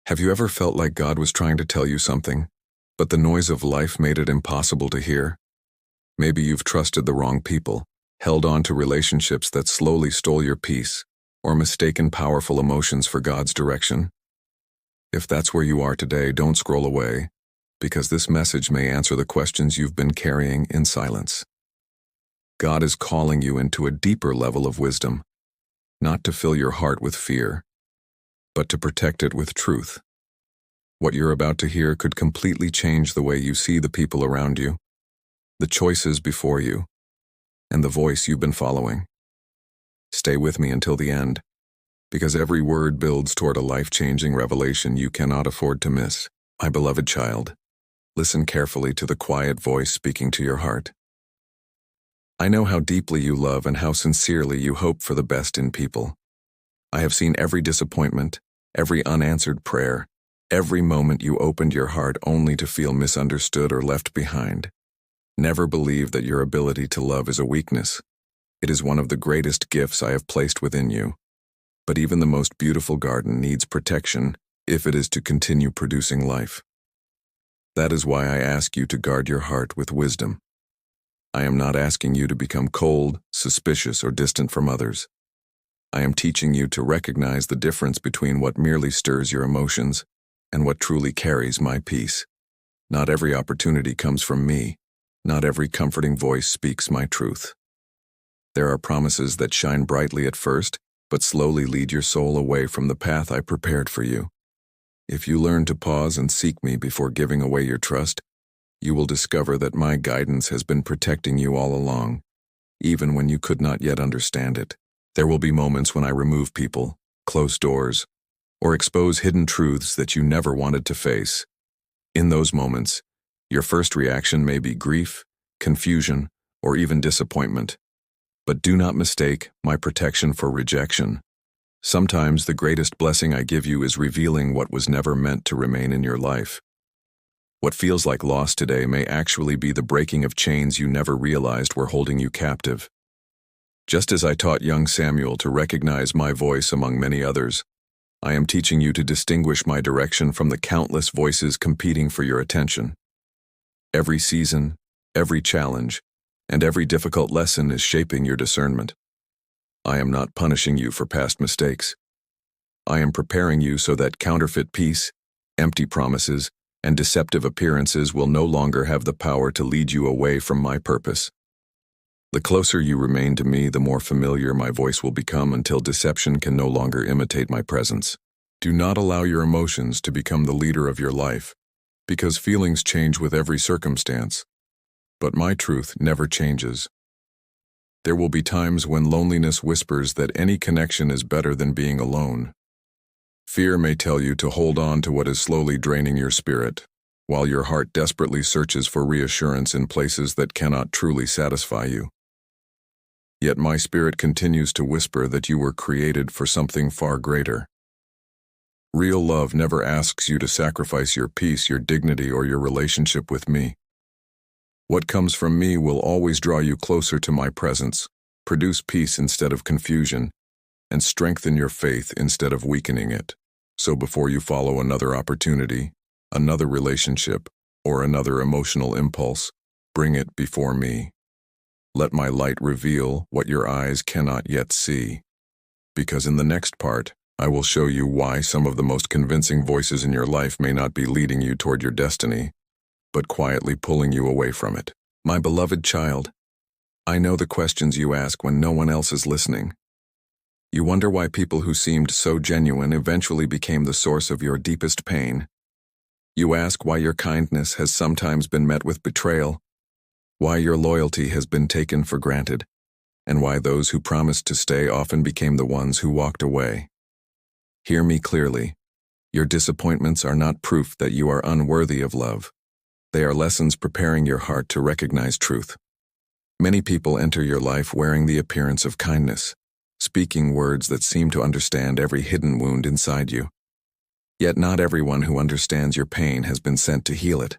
Have you ever felt like God was trying to tell you something, but the noise of life made it impossible to hear? Maybe you've trusted the wrong people, held on to relationships that slowly stole your peace, or mistaken powerful emotions for God's direction. If that's where you are today, don't scroll away, because this message may answer the questions you've been carrying in silence. God is calling you into a deeper level of wisdom, not to fill your heart with fear, but to protect it with truth. What you're about to hear could completely change the way you see the people around you, the choices before you, and the voice you've been following. Stay with me until the end, because every word builds toward a life-changing revelation you cannot afford to miss. My beloved child, listen carefully to the quiet voice speaking to your heart. I know how deeply you love and how sincerely you hope for the best in people. I have seen every disappointment, every unanswered prayer, every moment you opened your heart only to feel misunderstood or left behind. Never believe that your ability to love is a weakness. It is one of the greatest gifts I have placed within you. But even the most beautiful garden needs protection if it is to continue producing life. That is why I ask you to guard your heart with wisdom. I am not asking you to become cold, suspicious, or distant from others. I am teaching you to recognize the difference between what merely stirs your emotions and what truly carries my peace. Not every opportunity comes from me. Not every comforting voice speaks my truth. There are promises that shine brightly at first, but slowly lead your soul away from the path I prepared for you. If you learn to pause and seek me before giving away your trust, you will discover that my guidance has been protecting you all along, even when you could not yet understand it. There will be moments when I remove people, close doors, or expose hidden truths that you never wanted to face. In those moments, your first reaction may be grief, confusion, or even disappointment. But do not mistake my protection for rejection. Sometimes the greatest blessing I give you is revealing what was never meant to remain in your life. What feels like loss today may actually be the breaking of chains you never realized were holding you captive. Just as I taught young Samuel to recognize my voice among many others, I am teaching you to distinguish my direction from the countless voices competing for your attention. Every season, every challenge, and every difficult lesson is shaping your discernment. I am not punishing you for past mistakes. I am preparing you so that counterfeit peace, empty promises, and deceptive appearances will no longer have the power to lead you away from my purpose. The closer you remain to me, the more familiar my voice will become until deception can no longer imitate my presence. Do not allow your emotions to become the leader of your life, because feelings change with every circumstance. But my truth never changes. There will be times when loneliness whispers that any connection is better than being alone. Fear may tell you to hold on to what is slowly draining your spirit, while your heart desperately searches for reassurance in places that cannot truly satisfy you. Yet my spirit continues to whisper that you were created for something far greater. Real love never asks you to sacrifice your peace, your dignity, or your relationship with me. What comes from me will always draw you closer to my presence, produce peace instead of confusion, and strengthen your faith instead of weakening it. So before you follow another opportunity, another relationship, or another emotional impulse, bring it before me. Let my light reveal what your eyes cannot yet see. Because in the next part, I will show you why some of the most convincing voices in your life may not be leading you toward your destiny, but quietly pulling you away from it. My beloved child, I know the questions you ask when no one else is listening. You wonder why people who seemed so genuine eventually became the source of your deepest pain. You ask why your kindness has sometimes been met with betrayal, why your loyalty has been taken for granted, and why those who promised to stay often became the ones who walked away. Hear me clearly. Your disappointments are not proof that you are unworthy of love. They are lessons preparing your heart to recognize truth. Many people enter your life wearing the appearance of kindness, speaking words that seem to understand every hidden wound inside you. Yet not everyone who understands your pain has been sent to heal it.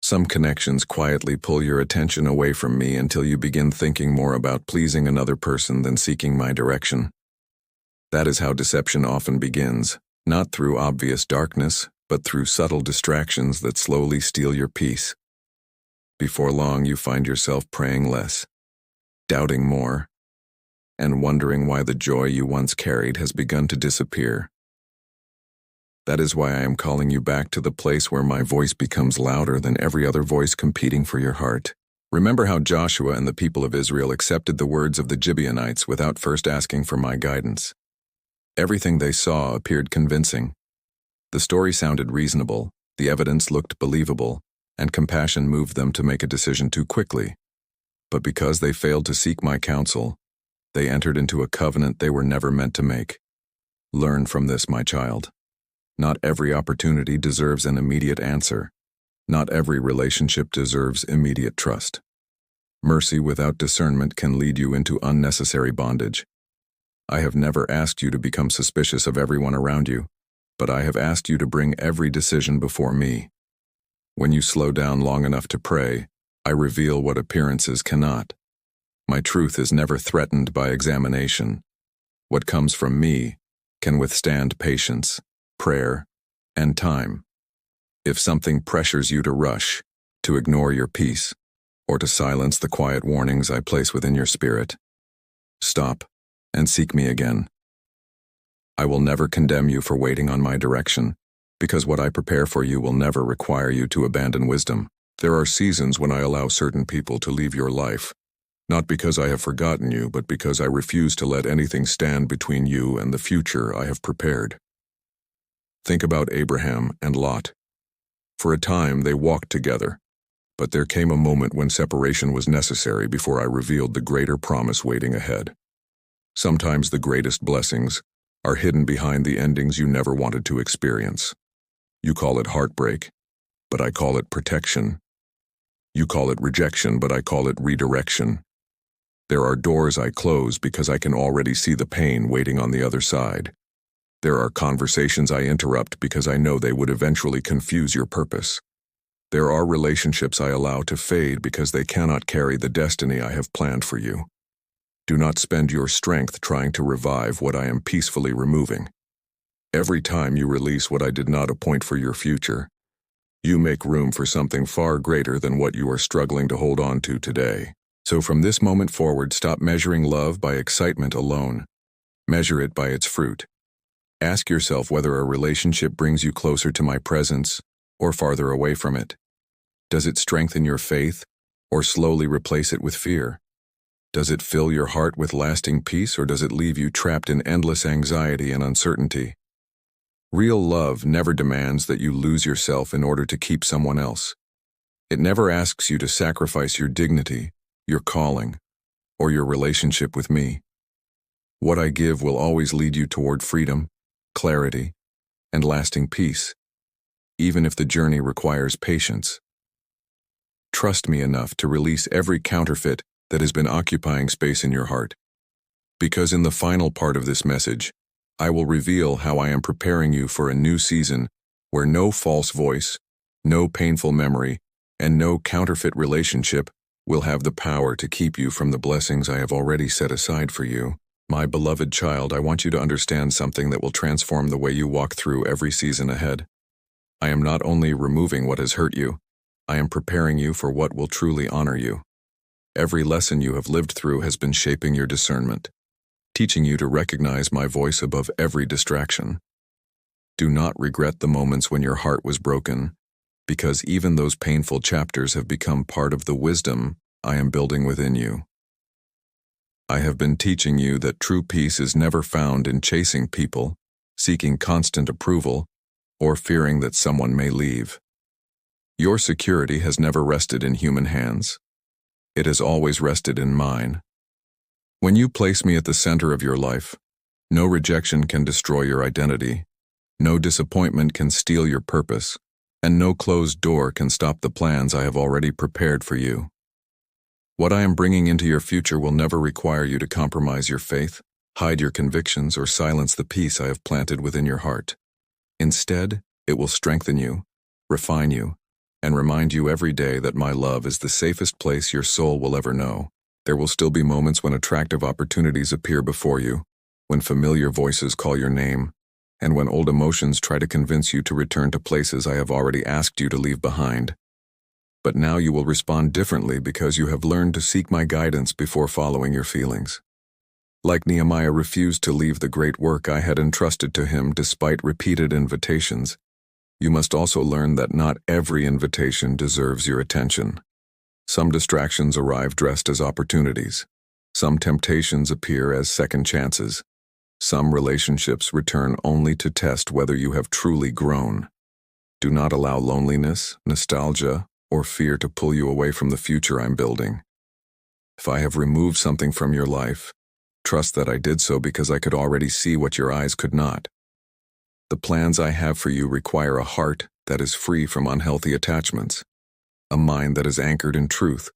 Some connections quietly pull your attention away from me until you begin thinking more about pleasing another person than seeking my direction. That is how deception often begins, Not through obvious darkness, but through subtle distractions that slowly steal your peace. Before long, you find yourself praying less, doubting more, and wondering why the joy you once carried has begun to disappear. That is why I am calling you back to the place where my voice becomes louder than every other voice competing for your heart. Remember how Joshua and the people of Israel accepted the words of the Gibeonites without first asking for my guidance. Everything they saw appeared convincing. The story sounded reasonable, the evidence looked believable, and compassion moved them to make a decision too quickly. But because they failed to seek my counsel, they entered into a covenant they were never meant to make. Learn from this, my child. Not every opportunity deserves an immediate answer. Not every relationship deserves immediate trust. Mercy without discernment can lead you into unnecessary bondage. I have never asked you to become suspicious of everyone around you, but I have asked you to bring every decision before me. When you slow down long enough to pray, I reveal what appearances cannot. My truth is never threatened by examination. What comes from me can withstand patience, prayer, and time. If something pressures you to rush, to ignore your peace, or to silence the quiet warnings I place within your spirit, stop and seek me again. I will never condemn you for waiting on my direction, because what I prepare for you will never require you to abandon wisdom. There are seasons when I allow certain people to leave your life, not because I have forgotten you, but because I refuse to let anything stand between you and the future I have prepared. Think about Abraham and Lot. For a time they walked together, but there came a moment when separation was necessary before I revealed the greater promise waiting ahead. Sometimes the greatest blessings are hidden behind the endings you never wanted to experience. You call it heartbreak, but I call it protection. You call it rejection, but I call it redirection. There are doors I close because I can already see the pain waiting on the other side. There are conversations I interrupt because I know they would eventually confuse your purpose. There are relationships I allow to fade because they cannot carry the destiny I have planned for you. Do not spend your strength trying to revive what I am peacefully removing. Every time you release what I did not appoint for your future, you make room for something far greater than what you are struggling to hold on to today. So from this moment forward, stop measuring love by excitement alone. Measure it by its fruit. Ask yourself whether a relationship brings you closer to my presence or farther away from it. Does it strengthen your faith or slowly replace it with fear? Does it fill your heart with lasting peace, or does it leave you trapped in endless anxiety and uncertainty? Real love never demands that you lose yourself in order to keep someone else. It never asks you to sacrifice your dignity, your calling, or your relationship with me. What I give will always lead you toward freedom, clarity, and lasting peace, even if the journey requires patience. Trust me enough to release every counterfeit that has been occupying space in your heart. Because in the final part of this message, I will reveal how I am preparing you for a new season where no false voice, no painful memory, and no counterfeit relationship will have the power to keep you from the blessings I have already set aside for you. My beloved child, I want you to understand something that will transform the way you walk through every season ahead. I am not only removing what has hurt you, I am preparing you for what will truly honor you. Every lesson you have lived through has been shaping your discernment, teaching you to recognize my voice above every distraction. Do not regret the moments when your heart was broken, because even those painful chapters have become part of the wisdom I am building within you. I have been teaching you that true peace is never found in chasing people, seeking constant approval, or fearing that someone may leave. Your security has never rested in human hands. It has always rested in mine. When you place me at the center of your life, no rejection can destroy your identity, no disappointment can steal your purpose, and no closed door can stop the plans I have already prepared for you. What I am bringing into your future will never require you to compromise your faith, hide your convictions, or silence the peace I have planted within your heart. Instead, it will strengthen you, refine you, and remind you every day that my love is the safest place your soul will ever know. There will still be moments when attractive opportunities appear before you, when familiar voices call your name, and when old emotions try to convince you to return to places I have already asked you to leave behind. But now you will respond differently because you have learned to seek my guidance before following your feelings. Like Nehemiah refused to leave the great work I had entrusted to him despite repeated invitations, you must also learn that not every invitation deserves your attention. Some distractions arrive dressed as opportunities. Some temptations appear as second chances. Some relationships return only to test whether you have truly grown. Do not allow loneliness, nostalgia, or fear to pull you away from the future I'm building. If I have removed something from your life, trust that I did so because I could already see what your eyes could not. The plans I have for you require a heart that is free from unhealthy attachments, a mind that is anchored in truth,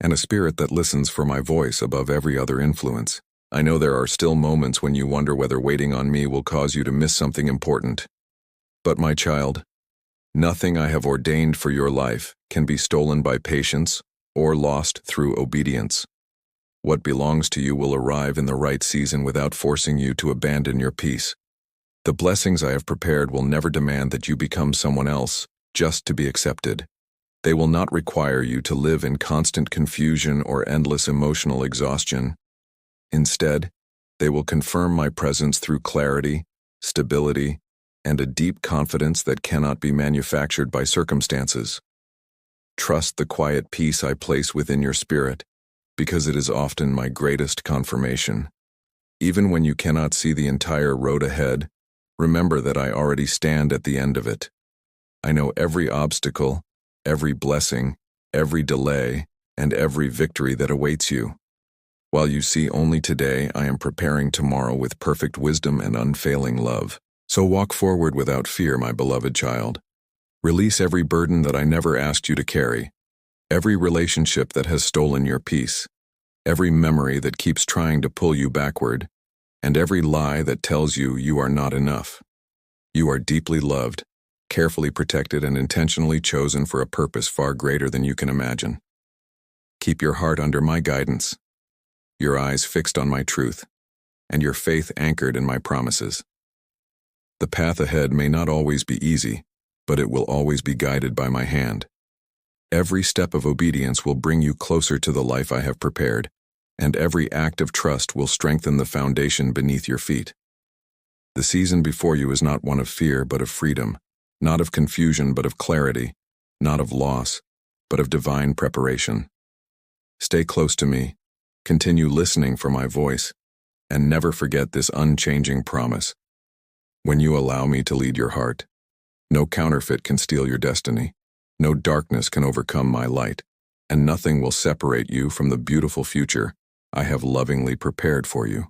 and a spirit that listens for my voice above every other influence. I know there are still moments when you wonder whether waiting on me will cause you to miss something important. But my child, nothing I have ordained for your life can be stolen by patience or lost through obedience. What belongs to you will arrive in the right season without forcing you to abandon your peace. The blessings I have prepared will never demand that you become someone else just to be accepted. They will not require you to live in constant confusion or endless emotional exhaustion. Instead, they will confirm my presence through clarity, stability, and a deep confidence that cannot be manufactured by circumstances. Trust the quiet peace I place within your spirit, because it is often my greatest confirmation. Even when you cannot see the entire road ahead, remember that I already stand at the end of it. I know every obstacle, every blessing, every delay, and every victory that awaits you. While you see only today, I am preparing tomorrow with perfect wisdom and unfailing love. So walk forward without fear, my beloved child. Release every burden that I never asked you to carry, every relationship that has stolen your peace, every memory that keeps trying to pull you backward, and every lie that tells you you are not enough. You are deeply loved, carefully protected, and intentionally chosen for a purpose far greater than you can imagine. Keep your heart under my guidance, your eyes fixed on my truth, and your faith anchored in my promises. The path ahead may not always be easy, but it will always be guided by my hand. Every step of obedience will bring you closer to the life I have prepared, and every act of trust will strengthen the foundation beneath your feet. The season before you is not one of fear but of freedom, not of confusion but of clarity, not of loss but of divine preparation. Stay close to me, continue listening for my voice, and never forget this unchanging promise. When you allow me to lead your heart, no counterfeit can steal your destiny, no darkness can overcome my light, and nothing will separate you from the beautiful future I have lovingly prepared for you.